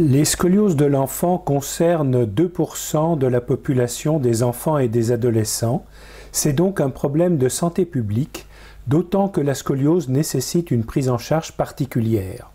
Les scolioses de l'enfant concernent 2% de la population des enfants et des adolescents. C'est donc un problème de santé publique, d'autant que la scoliose nécessite une prise en charge particulière.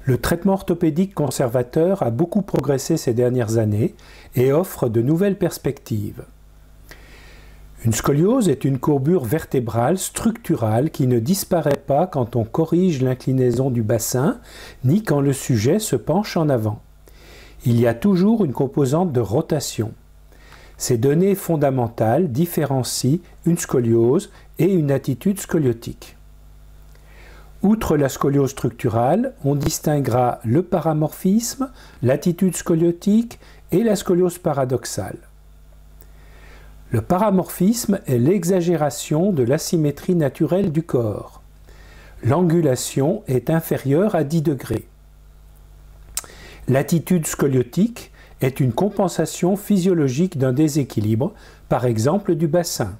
Le traitement orthopédique conservateur a beaucoup progressé ces dernières années et offre de nouvelles perspectives. Une scoliose est une courbure vertébrale structurale qui ne disparaît pas quand on corrige l'inclinaison du bassin, ni quand le sujet se penche en avant. Il y a toujours une composante de rotation. Ces données fondamentales différencient une scoliose et une attitude scoliotique. Outre la scoliose structurale, on distinguera le paramorphisme, l'attitude scoliotique et la scoliose paradoxale. Le paramorphisme est l'exagération de l'asymétrie naturelle du corps. L'angulation est inférieure à 10 degrés. L'attitude scoliotique est une compensation physiologique d'un déséquilibre, par exemple du bassin.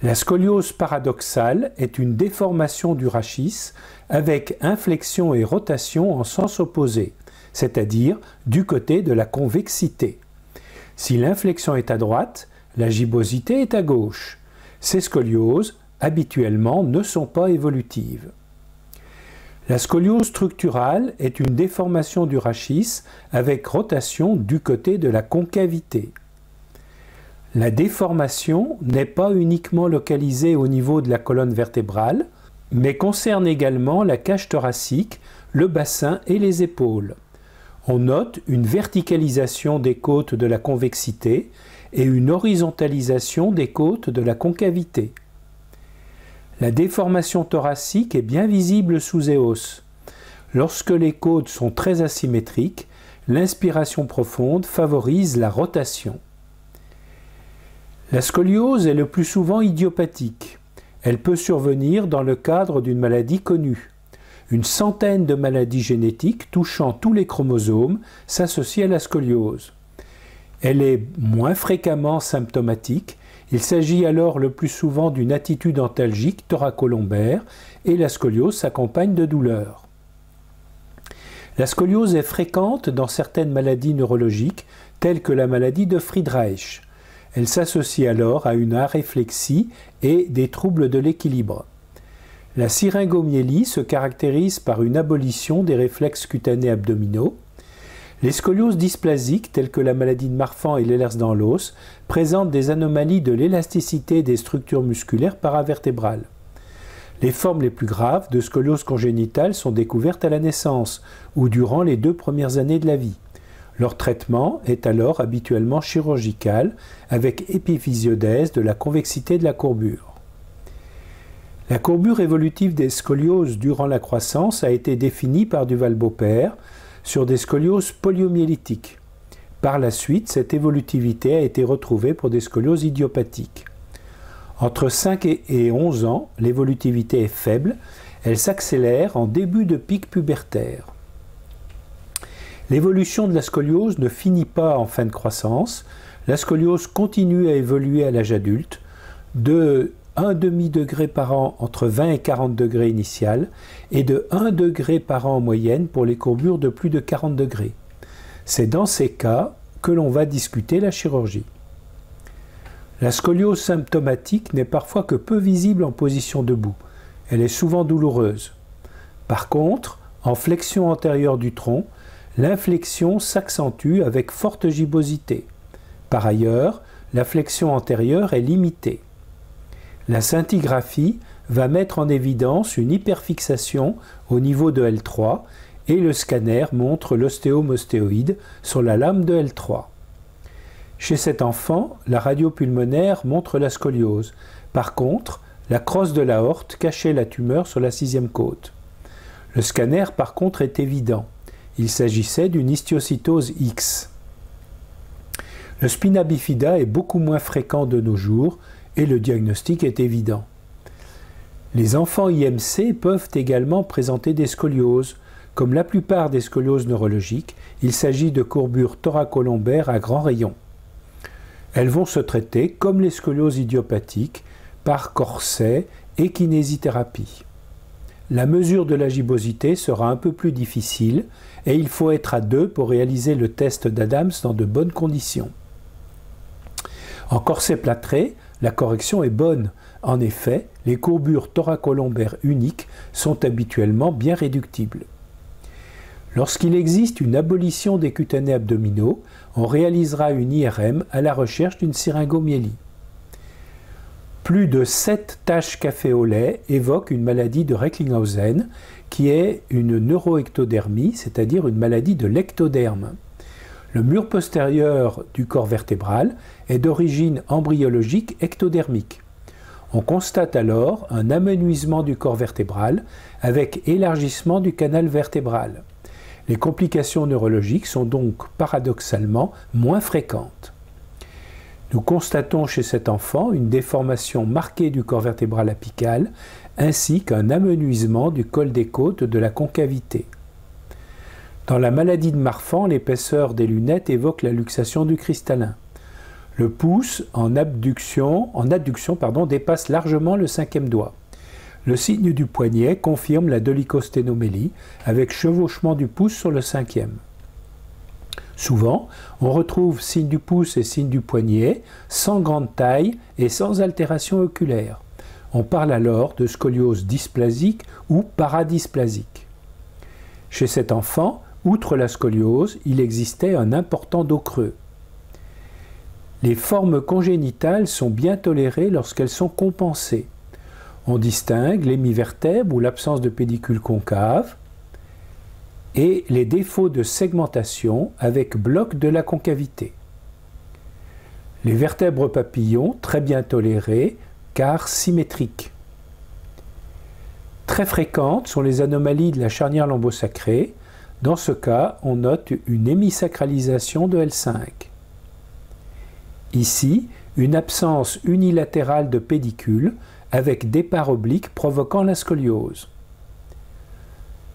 La scoliose paradoxale est une déformation du rachis avec inflexion et rotation en sens opposé, c'est-à-dire du côté de la convexité. Si l'inflexion est à droite, la gibbosité est à gauche. Ces scolioses, habituellement, ne sont pas évolutives. La scoliose structurale est une déformation du rachis avec rotation du côté de la concavité. La déformation n'est pas uniquement localisée au niveau de la colonne vertébrale, mais concerne également la cage thoracique, le bassin et les épaules. On note une verticalisation des côtes de la convexité et une horizontalisation des côtes de la concavité. La déformation thoracique est bien visible sous EOS. Lorsque les côtes sont très asymétriques, l'inspiration profonde favorise la rotation. La scoliose est le plus souvent idiopathique. Elle peut survenir dans le cadre d'une maladie connue. Une centaine de maladies génétiques touchant tous les chromosomes s'associent à la scoliose. Elle est moins fréquemment symptomatique. Il s'agit alors le plus souvent d'une attitude antalgique thoracolombaire et la scoliose s'accompagne de douleurs. La scoliose est fréquente dans certaines maladies neurologiques telles que la maladie de Friedreich. Elle s'associe alors à une aréflexie et des troubles de l'équilibre. La syringomyélie se caractérise par une abolition des réflexes cutanés abdominaux. Les scolioses dysplasiques, telles que la maladie de Marfan et l'Ehlers-Danlos, présentent des anomalies de l'élasticité des structures musculaires paravertébrales. Les formes les plus graves de scoliose congénitale sont découvertes à la naissance ou durant les 2 premières années de la vie. Leur traitement est alors habituellement chirurgical avec épiphysiodèse de la convexité de la courbure. La courbure évolutive des scolioses durant la croissance a été définie par Duval-Beaupère sur des scolioses poliomyélitiques. Par la suite, cette évolutivité a été retrouvée pour des scolioses idiopathiques. Entre 5 et 11 ans, l'évolutivité est faible, elle s'accélère en début de pic pubertaire. L'évolution de la scoliose ne finit pas en fin de croissance, la scoliose continue à évoluer à l'âge adulte, de 1,5 degré par an entre 20 et 40 degrés initial et de 1 degré par an en moyenne pour les courbures de plus de 40 degrés. C'est dans ces cas que l'on va discuter la chirurgie. La scoliose symptomatique n'est parfois que peu visible en position debout. Elle est souvent douloureuse. Par contre, en flexion antérieure du tronc, l'inflexion s'accentue avec forte gibbosité. Par ailleurs, la flexion antérieure est limitée. La scintigraphie va mettre en évidence une hyperfixation au niveau de L3 et le scanner montre l'ostéome ostéoïde sur la lame de L3. Chez cet enfant, la radio pulmonaire montre la scoliose. Par contre, la crosse de l'aorte cachait la tumeur sur la 6e côte. Le scanner, par contre, est évident. Il s'agissait d'une histiocytose X. Le spina bifida est beaucoup moins fréquent de nos jours et le diagnostic est évident. Les enfants IMC peuvent également présenter des scolioses. Comme la plupart des scolioses neurologiques, il s'agit de courbures thoracolombaires à grand rayon. Elles vont se traiter, comme les scolioses idiopathiques, par corset et kinésithérapie. La mesure de la gibbosité sera un peu plus difficile et il faut être à 2 pour réaliser le test d'Adams dans de bonnes conditions. En corset plâtré, la correction est bonne. En effet, les courbures thoracolombaires uniques sont habituellement bien réductibles. Lorsqu'il existe une abolition des cutanés abdominaux, on réalisera une IRM à la recherche d'une syringomyélie. Plus de 7 taches café au lait évoquent une maladie de Recklinghausen qui est une neuroectodermie, c'est-à-dire une maladie de l'ectoderme. Le mur postérieur du corps vertébral est d'origine embryologique ectodermique. On constate alors un amenuisement du corps vertébral avec élargissement du canal vertébral. Les complications neurologiques sont donc paradoxalement moins fréquentes. Nous constatons chez cet enfant une déformation marquée du corps vertébral apical ainsi qu'un amenuisement du col des côtes de la concavité. Dans la maladie de Marfan, l'épaisseur des lunettes évoque la luxation du cristallin. Le pouce en adduction dépasse largement le 5e doigt. Le signe du poignet confirme la dolichosténomélie avec chevauchement du pouce sur le 5e. Souvent, on retrouve signe du pouce et signe du poignet sans grande taille et sans altération oculaire. On parle alors de scoliose dysplasique ou paradysplasique. Chez cet enfant, outre la scoliose, il existait un important dos creux. Les formes congénitales sont bien tolérées lorsqu'elles sont compensées. On distingue l'hémivertèbre ou l'absence de pédicule concave et les défauts de segmentation avec bloc de la concavité. Les vertèbres papillons, très bien tolérées car symétriques. Très fréquentes sont les anomalies de la charnière lombosacrée. Dans ce cas, on note une hémisacralisation de L5. Ici, une absence unilatérale de pédicule avec départ oblique provoquant la scoliose.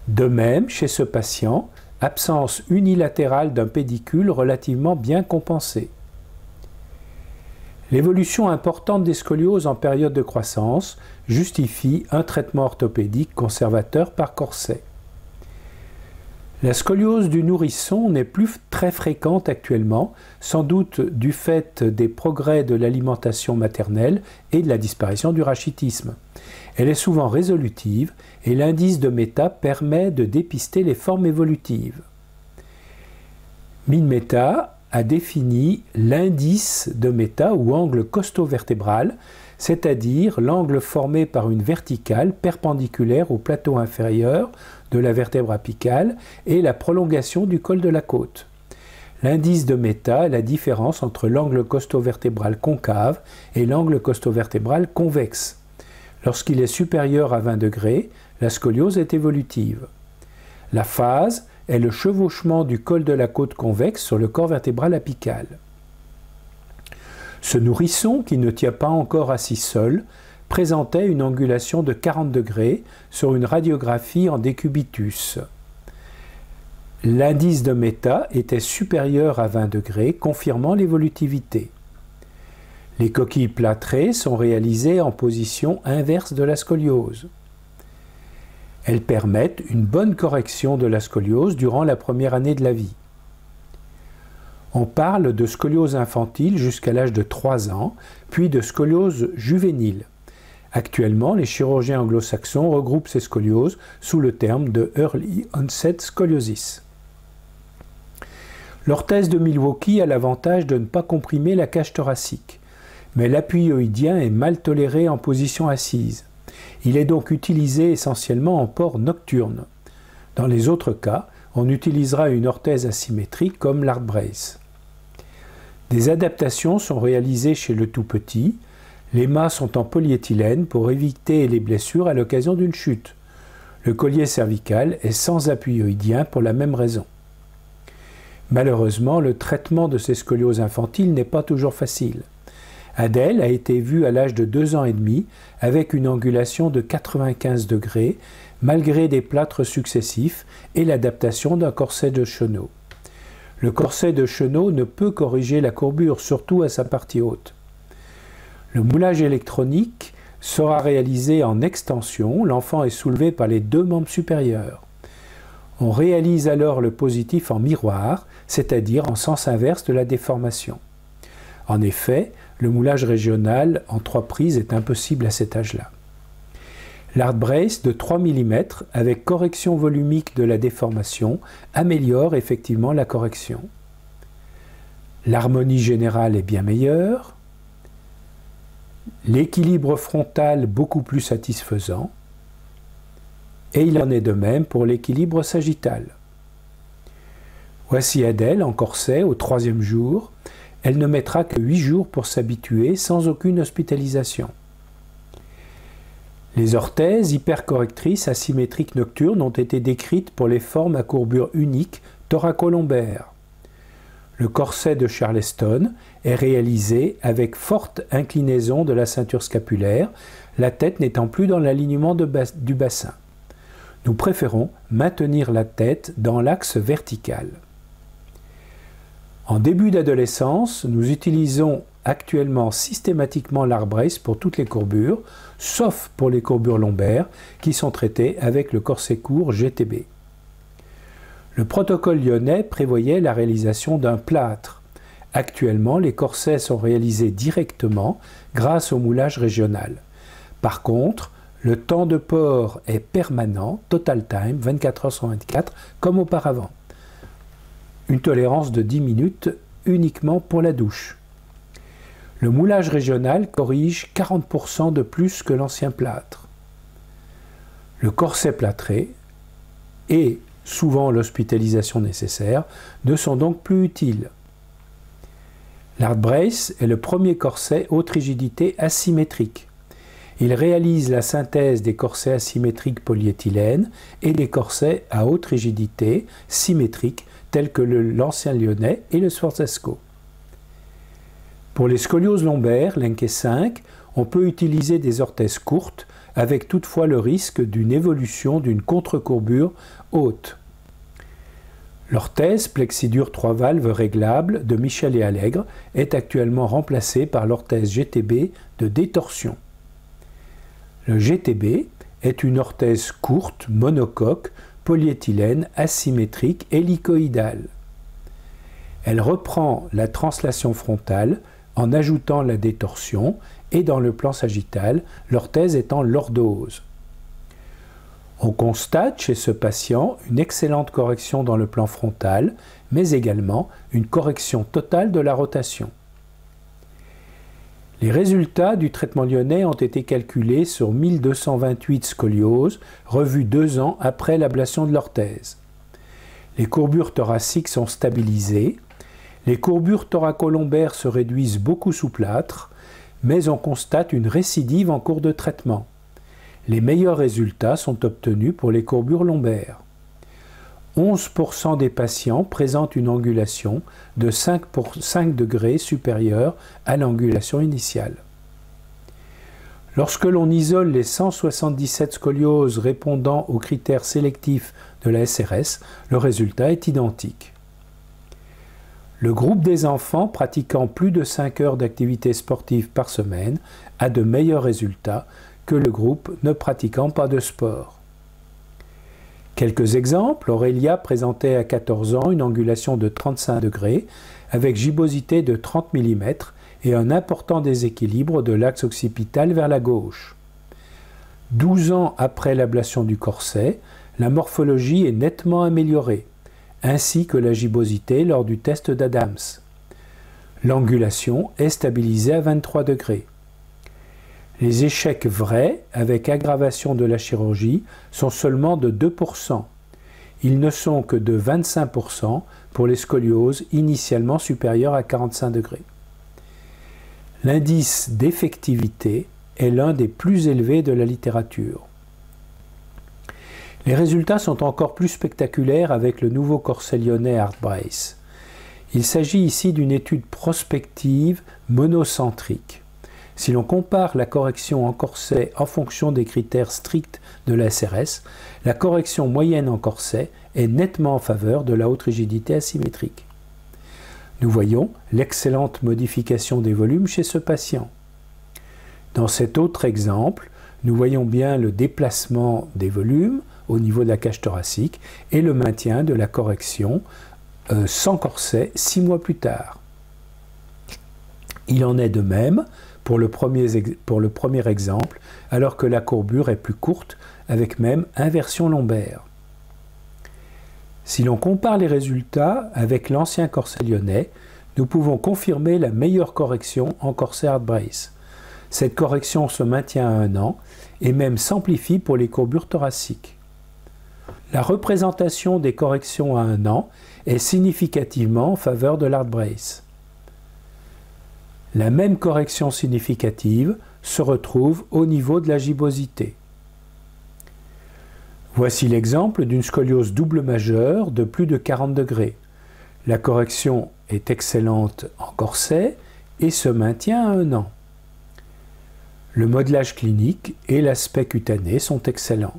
De même, chez ce patient, absence unilatérale d'un pédicule relativement bien compensé. L'évolution importante des scolioses en période de croissance justifie un traitement orthopédique conservateur par corset. La scoliose du nourrisson n'est plus très fréquente actuellement, sans doute du fait des progrès de l'alimentation maternelle et de la disparition du rachitisme. Elle est souvent résolutive et l'indice de Meta permet de dépister les formes évolutives. Min-Meta a défini l'indice de Meta ou angle costo-vertébral, c'est-à-dire l'angle formé par une verticale perpendiculaire au plateau inférieur de la vertèbre apicale et la prolongation du col de la côte. L'indice de Meta est la différence entre l'angle costo-vertébral concave et l'angle costo-vertébral convexe. Lorsqu'il est supérieur à 20 degrés, la scoliose est évolutive. La phase est le chevauchement du col de la côte convexe sur le corps vertébral apical. Ce nourrisson, qui ne tient pas encore assis seul, présentait une angulation de 40 degrés sur une radiographie en décubitus. L'indice de Meta était supérieur à 20 degrés, confirmant l'évolutivité. Les coquilles plâtrées sont réalisées en position inverse de la scoliose. Elles permettent une bonne correction de la scoliose durant la première année de la vie. On parle de scoliose infantile jusqu'à l'âge de 3 ans, puis de scoliose juvénile. Actuellement, les chirurgiens anglo-saxons regroupent ces scolioses sous le terme de Early Onset Scoliosis. L'orthèse de Milwaukee a l'avantage de ne pas comprimer la cage thoracique, mais l'appui hyoïdien est mal toléré en position assise. Il est donc utilisé essentiellement en port nocturne. Dans les autres cas, on utilisera une orthèse asymétrique comme l'art brace. Des adaptations sont réalisées chez le tout petit. Les mâts sont en polyéthylène pour éviter les blessures à l'occasion d'une chute. Le collier cervical est sans appui hyoïdien pour la même raison. Malheureusement, le traitement de ces scolioses infantiles n'est pas toujours facile. Adèle a été vue à l'âge de 2 ans et demi avec une angulation de 95 degrés malgré des plâtres successifs et l'adaptation d'un corset de Chenot. Le corset de Chenot ne peut corriger la courbure, surtout à sa partie haute. Le moulage électronique sera réalisé en extension, l'enfant est soulevé par les deux membres supérieurs. On réalise alors le positif en miroir, c'est-à-dire en sens inverse de la déformation. En effet, le moulage régional en 3 prises est impossible à cet âge-là. L'hard brace de 3 mm avec correction volumique de la déformation améliore effectivement la correction. L'harmonie générale est bien meilleure, l'équilibre frontal beaucoup plus satisfaisant, et il en est de même pour l'équilibre sagittal. Voici Adèle en corset au 3e jour. Elle ne mettra que 8 jours pour s'habituer sans aucune hospitalisation. Les orthèses hypercorrectrices asymétriques nocturnes ont été décrites pour les formes à courbure unique thoracolombaire. Le corset de Charleston est réalisé avec forte inclinaison de la ceinture scapulaire, la tête n'étant plus dans l'alignement du bassin. Nous préférons maintenir la tête dans l'axe vertical. En début d'adolescence, nous utilisons actuellement systématiquement l'hard brace pour toutes les courbures, sauf pour les courbures lombaires qui sont traitées avec le corset court GTB. Le protocole lyonnais prévoyait la réalisation d'un plâtre. Actuellement, les corsets sont réalisés directement grâce au moulage régional. Par contre, le temps de port est permanent, total time, 24 heures sur 24, comme auparavant. Une tolérance de 10 minutes uniquement pour la douche. Le moulage régional corrige 40% de plus que l'ancien plâtre. Le corset plâtré et souvent l'hospitalisation nécessaire ne sont donc plus utiles. L'hard brace est le premier corset haute rigidité asymétrique. Il réalise la synthèse des corsets asymétriques polyéthylène et des corsets à haute rigidité symétriques tels que l'ancien lyonnais et le Sforzesco. Pour les scolioses lombaires, Lenke 5, on peut utiliser des orthèses courtes avec toutefois le risque d'une évolution d'une contre-courbure haute. L'orthèse plexidure 3 valves réglable de Michel et Allègre est actuellement remplacée par l'orthèse GTB de détorsion. Le GTB est une orthèse courte, monocoque, polyéthylène, asymétrique, hélicoïdale. Elle reprend la translation frontale en ajoutant la détorsion et dans le plan sagittal, l'orthèse étant lordose. On constate chez ce patient une excellente correction dans le plan frontal, mais également une correction totale de la rotation. Les résultats du traitement lyonnais ont été calculés sur 1228 scolioses, revues 2 ans après l'ablation de l'orthèse. Les courbures thoraciques sont stabilisées, les courbures thoracolombaires se réduisent beaucoup sous plâtre, mais on constate une récidive en cours de traitement. Les meilleurs résultats sont obtenus pour les courbures lombaires. 11% des patients présentent une angulation de 5 degrés supérieure à l'angulation initiale. Lorsque l'on isole les 177 scolioses répondant aux critères sélectifs de la SRS, le résultat est identique. Le groupe des enfants pratiquant plus de 5 heures d'activité sportive par semaine a de meilleurs résultats que le groupe ne pratiquant pas de sport. Quelques exemples, Aurélia présentait à 14 ans une angulation de 35 degrés avec gibbosité de 30 mm et un important déséquilibre de l'axe occipital vers la gauche. 12 ans après l'ablation du corset, la morphologie est nettement améliorée, ainsi que la gibbosité lors du test d'Adams. L'angulation est stabilisée à 23 degrés. Les échecs vrais, avec aggravation de la chirurgie, sont seulement de 2%. Ils ne sont que de 25% pour les scolioses initialement supérieures à 45 degrés. L'indice d'effectivité est l'un des plus élevés de la littérature. Les résultats sont encore plus spectaculaires avec le nouveau corset lyonnais hard brace. Il s'agit ici d'une étude prospective monocentrique. Si l'on compare la correction en corset en fonction des critères stricts de la SRS, la correction moyenne en corset est nettement en faveur de la haute rigidité asymétrique. Nous voyons l'excellente modification des volumes chez ce patient. Dans cet autre exemple, nous voyons bien le déplacement des volumes au niveau de la cage thoracique et le maintien de la correction sans corset 6 mois plus tard. Il en est de même pour le premier exemple, alors que la courbure est plus courte, avec même inversion lombaire. Si l'on compare les résultats avec l'ancien corset lyonnais, nous pouvons confirmer la meilleure correction en corset hard brace. Cette correction se maintient à 1 an et même s'amplifie pour les courbures thoraciques. La représentation des corrections à 1 an est significativement en faveur de l'hard brace. La même correction significative se retrouve au niveau de la gibbosité. Voici l'exemple d'une scoliose double majeure de plus de 40 degrés. La correction est excellente en corset et se maintient à 1 an. Le modelage clinique et l'aspect cutané sont excellents.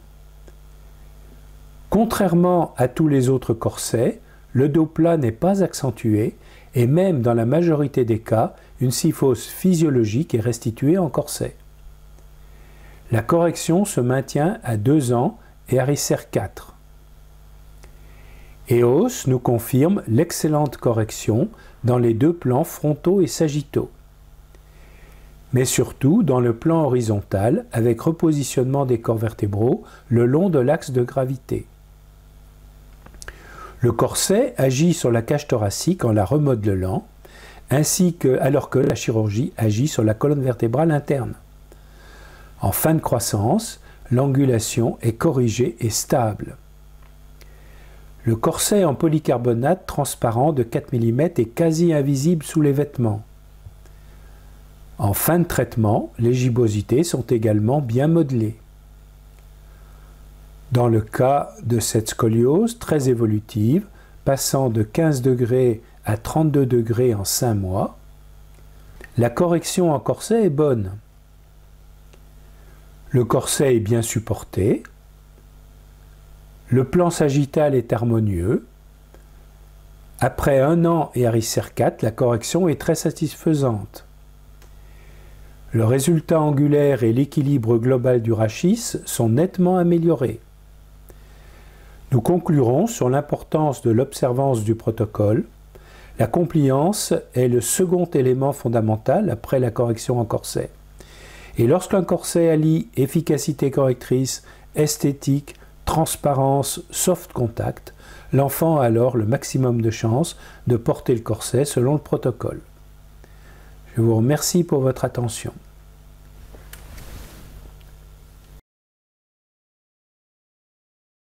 Contrairement à tous les autres corsets, le dos plat n'est pas accentué et même dans la majorité des cas, une syphose physiologique est restituée en corset. La correction se maintient à 2 ans et Harriser 4. EOS nous confirme l'excellente correction dans les 2 plans frontaux et sagittaux, mais surtout dans le plan horizontal avec repositionnement des corps vertébraux le long de l'axe de gravité. Le corset agit sur la cage thoracique en la remodelant, alors que la chirurgie agit sur la colonne vertébrale interne. En fin de croissance, l'angulation est corrigée et stable. Le corset en polycarbonate transparent de 4 mm est quasi invisible sous les vêtements. En fin de traitement, les gibbosités sont également bien modelées. Dans le cas de cette scoliose très évolutive, passant de 15 degrés à 32 degrés en 5 mois, la correction en corset est bonne. Le corset est bien supporté, le plan sagittal est harmonieux. Après 1 an et Harriser 4, la correction est très satisfaisante. Le résultat angulaire et l'équilibre global du rachis sont nettement améliorés. Nous conclurons sur l'importance de l'observance du protocole. La compliance est le second élément fondamental après la correction en corset. Et lorsqu'un corset allie efficacité correctrice, esthétique, transparence, soft contact, l'enfant a alors le maximum de chances de porter le corset selon le protocole. Je vous remercie pour votre attention.